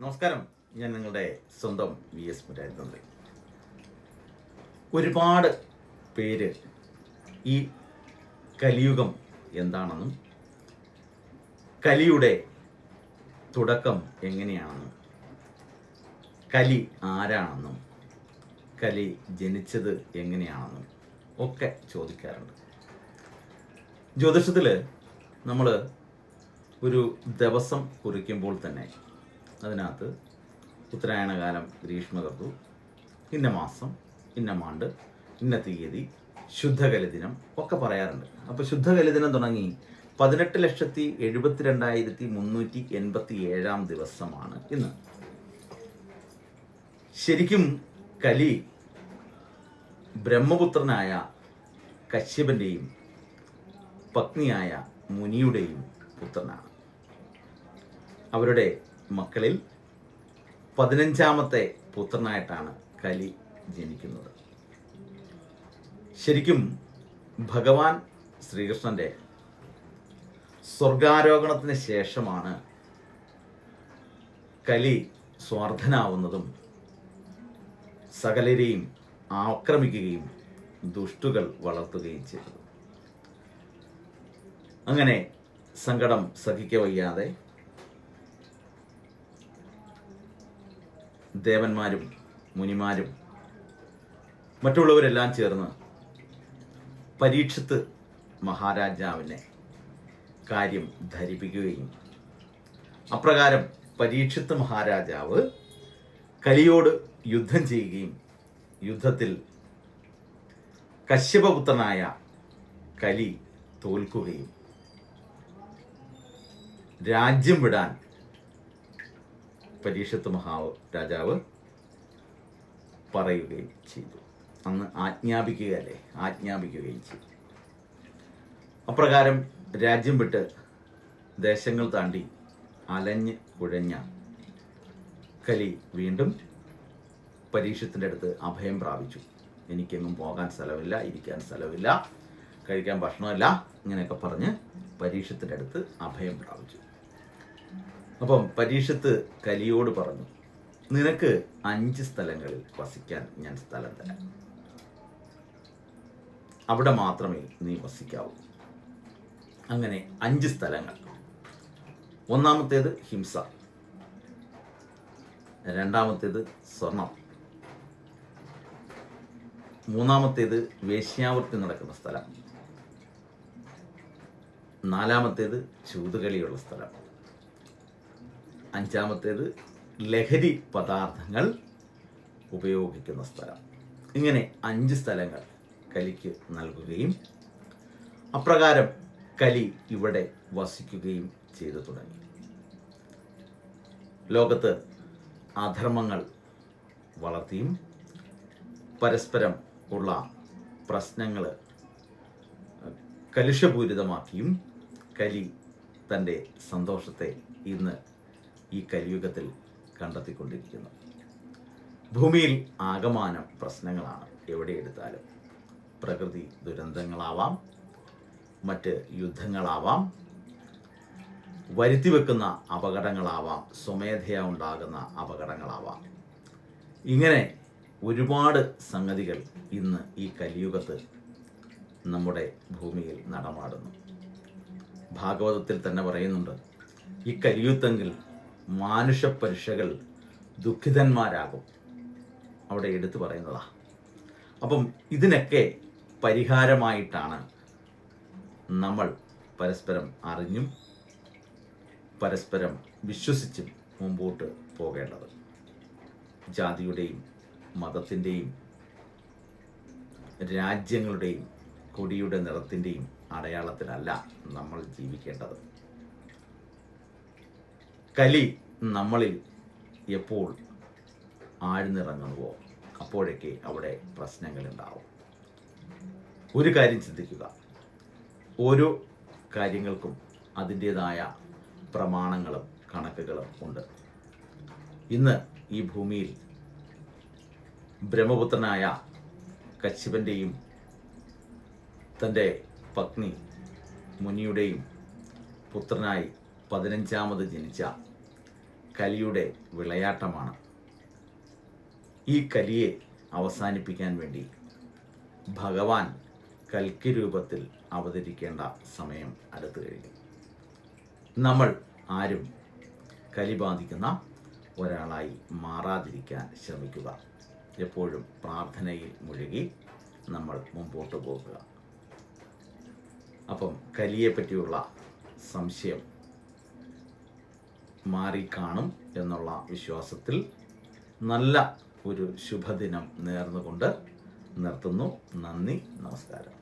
നമസ്കാരം, ഞാൻ നിങ്ങളുടെ സ്വന്തം VS മുരാരി. ഒരുപാട് പേര് ഈ കലിയുഗം എന്താണെന്നും കലിയുടെ തുടക്കം എങ്ങനെയാണെന്നും കലി ആരാണെന്നും കലി ജനിച്ചത് എങ്ങനെയാണെന്നും ഒക്കെ ചോദിക്കാറുണ്ട്. ജ്യോതിഷത്തിൽ നമ്മൾ ഒരു ദിവസം കുറിക്കുമ്പോൾ തന്നെ അതിനകത്ത് ഉത്തരായണകാലം, ഗ്രീഷ്മകർത്തു, ഇന്ന മാസം, ഇന്ന മാണ്ട്, ഇന്ന തീയതി, ശുദ്ധകലിദിനം ഒക്കെ പറയാറുണ്ട്. അപ്പോൾ ശുദ്ധകലിദിനം തുടങ്ങി 18,72,387 ദിവസമാണ് ഇന്ന്. ശരിക്കും കലി ബ്രഹ്മപുത്രനായ കശ്യപൻ്റെയും പത്നിയായ മുനിയുടെയും പുത്രനാണ്. അവരുടെ മക്കളിൽ 15ാമത്തെ പുത്രനായിട്ടാണ് കലി ജനിക്കുന്നത്. ശരിക്കും ഭഗവാൻ ശ്രീകൃഷ്ണൻ്റെ സ്വർഗാരോഹണത്തിന് ശേഷമാണ് കലി സ്വാർത്ഥനാവുന്നതും സകലരെയും ആക്രമിക്കുകയും ദുഷ്ടുകൾ വളർത്തുകയും ചെയ്തത്. അങ്ങനെ സങ്കടം സഹിക്കവയ്യാതെ ദേവന്മാരും മുനിമാരും മറ്റുള്ളവരെല്ലാം ചേർന്ന് പരീക്ഷിത്ത് മഹാരാജാവിനെ കാര്യം ധരിപ്പിക്കുകയും അപ്രകാരം പരീക്ഷിത്ത് മഹാരാജാവ് കലിയോട് യുദ്ധം ചെയ്യുകയും യുദ്ധത്തിൽ കശ്യപപുത്രനായ കലി തോൽക്കുകയും രാജ്യം വിടാൻ പരീക്ഷത്ത് മഹാരാജാവ് പറയുകയും ചെയ്തു. അന്ന് ആജ്ഞാപിക്കുകയും ചെയ്തു. അപ്രകാരം രാജ്യം വിട്ട് ദേശങ്ങൾ താണ്ടി അലഞ്ഞ് കുഴഞ്ഞ കലി വീണ്ടും പരീക്ഷത്തിൻ്റെ അടുത്ത് അഭയം പ്രാപിച്ചു. എനിക്കെങ്ങും പോകാൻ സ്ഥലമില്ല, ഇരിക്കാൻ സ്ഥലമില്ല, കഴിക്കാൻ ഭക്ഷണമില്ല, ഇങ്ങനെയൊക്കെ പറഞ്ഞ് പരീക്ഷത്തിൻ്റെ അടുത്ത് അഭയം പ്രാപിച്ചു. അപ്പം പരീക്ഷത്ത് കലിയോട് പറഞ്ഞു, നിനക്ക് 5 സ്ഥലങ്ങളിൽ വസിക്കാൻ ഞാൻ സ്ഥലം തരാം. അവിടെ മാത്രമേ നീ വസിക്കാവൂ. അങ്ങനെ 5 സ്ഥലങ്ങൾ. ഒന്നാമത്തേത് ഹിംസ, രണ്ടാമത്തേത് സ്വർണം, മൂന്നാമത്തേത് വേശ്യാവൃത്തി നടക്കുന്ന സ്ഥലം, നാലാമത്തേത് ചൂതുകളിയുള്ള സ്ഥലം, അഞ്ചാമത്തേത് ലഹരി പദാർത്ഥങ്ങൾ ഉപയോഗിക്കുന്ന സ്ഥലം. ഇങ്ങനെ 5 സ്ഥലങ്ങൾ കലിക്ക് നൽകുകയും അപ്രകാരം കലി ഇവിടെ വസിക്കുകയും ചെയ്തു തുടങ്ങി. ലോകത്ത് അധർമ്മങ്ങൾ വളർത്തിയും പരസ്പരം ഉള്ള പ്രശ്നങ്ങൾ കലുഷപൂരിതമാക്കിയും കലി തൻ്റെ സന്തോഷത്തെ ഇന്ന് ഈ കലിയുഗത്തിൽ കണ്ടെത്തിക്കൊണ്ടിരിക്കുന്നു. ഭൂമിയിൽ ആകമാനം പ്രശ്നങ്ങളാണ്. എവിടെ എടുത്താലും പ്രകൃതി ദുരന്തങ്ങളാവാം, മറ്റ് യുദ്ധങ്ങളാവാം, വരുത്തിവെക്കുന്ന അപകടങ്ങളാവാം, സ്വമേധയാ ഉണ്ടാകുന്ന അപകടങ്ങളാവാം. ഇങ്ങനെ ഒരുപാട് സംഗതികൾ ഇന്ന് ഈ കലിയുഗത്ത് നമ്മുടെ ഭൂമിയിൽ നടമാടുന്നു. ഭാഗവതത്തിൽ തന്നെ പറയുന്നുണ്ട്, ഈ കലിയുഗത്തെങ്കിൽ മാനുഷപരുഷകൾ ദുഃഖിതന്മാരാകും. അവിടെ എടുത്തു പറയുന്നതാ. അപ്പം ഇതിനൊക്കെ പരിഹാരമായിട്ടാണ് നമ്മൾ പരസ്പരം അറിഞ്ഞും പരസ്പരം വിശ്വസിച്ചും മുമ്പോട്ട് പോകേണ്ടത്. ജാതിയുടെയും മതത്തിൻ്റെയും രാജ്യങ്ങളുടെയും കൊടിയുടെ നിറത്തിൻ്റെയും അടയാളത്തിലല്ല നമ്മൾ ജീവിക്കേണ്ടത്. കലി നമ്മളിൽ എപ്പോൾ ആഴ്ന്നിറങ്ങുന്നുവോ അപ്പോഴൊക്കെ അവിടെ പ്രശ്നങ്ങളുണ്ടാവും. ഒരു കാര്യം ചിന്തിക്കുക, ഓരോ കാര്യങ്ങൾക്കും അതിൻ്റേതായ പ്രമാണങ്ങളും കണക്കുകളും ഉണ്ട്. ഇന്ന് ഈ ഭൂമിയിൽ ബ്രഹ്മപുത്രനായ കശ്യപൻ്റെയും തൻ്റെ പത്നി മുനിയുടെയും പുത്രനായി 15ാമത് ജനിച്ച കലിയുടെ വിളയാട്ടമാണ്. ഈ കലിയെ അവസാനിപ്പിക്കാൻ വേണ്ടി ഭഗവാൻ കൽക്കി രൂപത്തിൽ അവതരിക്കേണ്ട സമയം അടുത്തു കഴിഞ്ഞു. നമ്മൾ ആരും കലി ബാധിക്കുന്ന ഒരാളായി മാറാതിരിക്കാൻ ശ്രമിക്കുക. എപ്പോഴും പ്രാർത്ഥനയിൽ മുഴുകി നമ്മൾ മുമ്പോട്ട് പോകുക. അപ്പം കലിയെ പറ്റിയുള്ള സംശയം മാറിക്കാണും എന്നുള്ള വിശ്വാസത്തിൽ നല്ല ഒരു ശുഭദിനം നേർന്നുകൊണ്ട് നിർത്തുന്നു. നന്ദി, നമസ്കാരം.